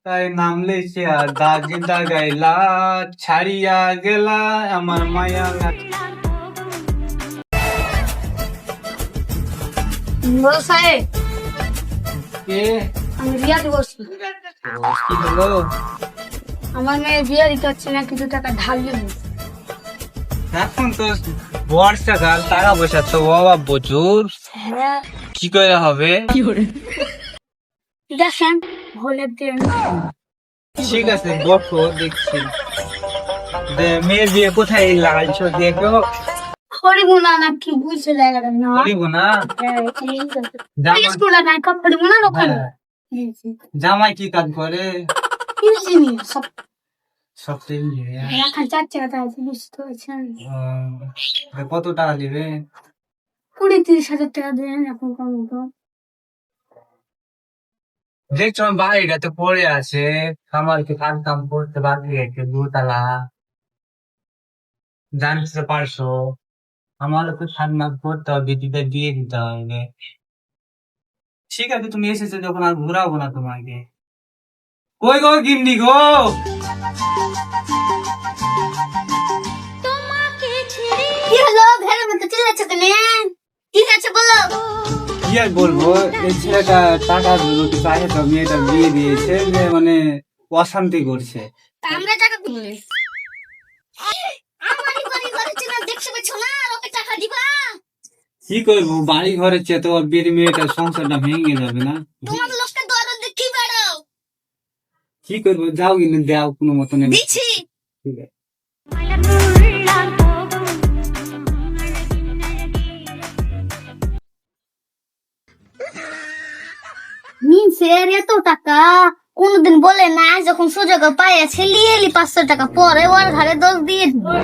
তাই নামলে দাগিদা গাইলা ছাড়িয়া গেলা আমার মায়া সাহেব কে আমি বিয়াতে বসছি। কি হলো? আমার মেয়ের বিয়ে দিতে হচ্ছে না, কিছু টাকা ধার দেবো। এখন তো বর্ষাকাল, টাকা পয়সা তো অভাব প্রচুর, হ্যাঁ কি করে হবে? দেখেন হলে দেন। ঠিক আছে বসো, দেখছি। মেয়ের বিয়ে কোথায় লাগাইছো দেখো। হরিমুনা না কি বুঝতে লাগে না। বলিব না জামাই স্কুলে নাই কাপ হরিমুনা ওখানে জামাই কি কাজ করে? ইঞ্জিনিয়ার সব সবটাই নিয়ে এখন 4 টাকা আছে বুঝতে পারছেন। কত টাকা দিবে? 20-30 হাজার টাকা দেন এখন কম তো। দেখছো আমার বাড়িটাতে পড়ে আছে, আমার কি কাজ কাম করতে বাকি রেখে 2 তলা, জানতে পারছো? আমার তো 7 মাস করতে হবে, দিদিটা দিয়ে দিতে হবে। ঠিক আছে তুমি এসেছো যখন আর ঘুরাবো না তোমাকে। কই গো গিন্নি গো? কি হলো ঘরের মধ্যে চিল্লাচ্ছ কেন? কি আছে বলো। কি আর বলবো, এই ছেলেটা টাকা রুটি চাহে তো মেয়েটা বিয়ে দিয়েছে, যে মানে অশান্তি করছে। আমরা টাকা দিলে আমারই বাড়ি ঘরে চিনা দেখতে পাচ্ছ না, ওকে টাকা দিবা। কি করবো, বাড়ি ঘরের চেয়ে তো ওর বিয়ের মেয়েটার সংসারটা ভেঙে যাবে না? তোমার লোকটা দরদ দেখি বেড়ো কি করবো, যাও কিনে দাও কোনো মতন এনে। দিছি। ঠিক আছে। নিচের এত টাকা কোনদিন বলে না, যখন সুযোগ পাইয়াছে লিয়ে এলি 500 টাকা, পরে ওর ঘরে 10 দিয়ে দিবি।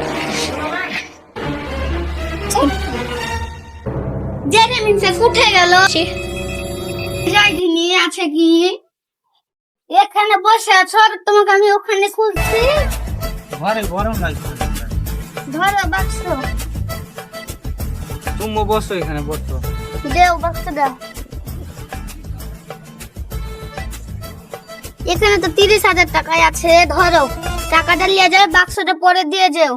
জেনে মিনসে ফুটে গেল। যাইনি নিয়ে আছে কি এখানে বসে আছো, আর তোমাকে আমি ওখানে খুঁজছি। ঘরে গরম লাগছে, ধরো বাক্স, তুমি বসো এখানে, বসো। দেও বাক্স দাও। এখানে তো 30,000 টাকাই আছে, ধরো টাকাটা নিয়ে যাও, বাক্সটা পরে দিয়ে যাও,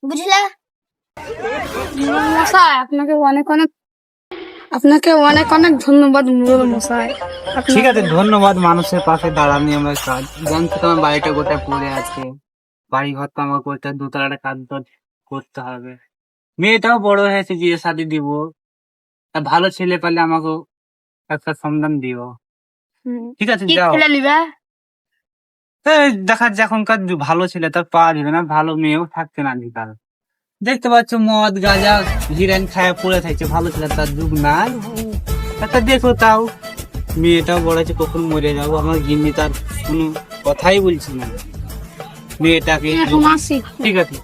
বুঝলা? মশাই আপনাকে অনেক অনেক ধন্যবাদ মুরল মশাই। ঠিক আছে, ধন্যবাদ। মানুষের পাশে দাঁড়ানি আমরা কাজ জানছি, তোমার বাড়িটা গোটায় পড়ে আছে, বাড়ি ঘর তো আমার করতে 2 তলাটা কাজ করতে হবে। মেয়েটাও বড় হয়েছে, বিয়ে শাদী দিব, তা ভালো ছেলে পেলে আমাকে একটা সন্ধান দিও। ঠিক আছে কি যাও। খেলে নিবা? দেখা যাচ্ছে এখনকার ভালো ছেলে তার পাওয়া যাবে না, ভালো মেয়েও থাকছে না আজকাল। দেখতে পাচ্ছ মদ গাঁজা হিরেন খায় পড়ে থাকছে, ভালো ছেলে তার যুগ নাই। একটা দেখো তাও, মেয়েটাও বড় আছে, কখন মরে যাবো, আমার গিন্নি তার কোনো কথাই বলছি না মেয়েটাকে। এখন আসি। ঠিক আছে।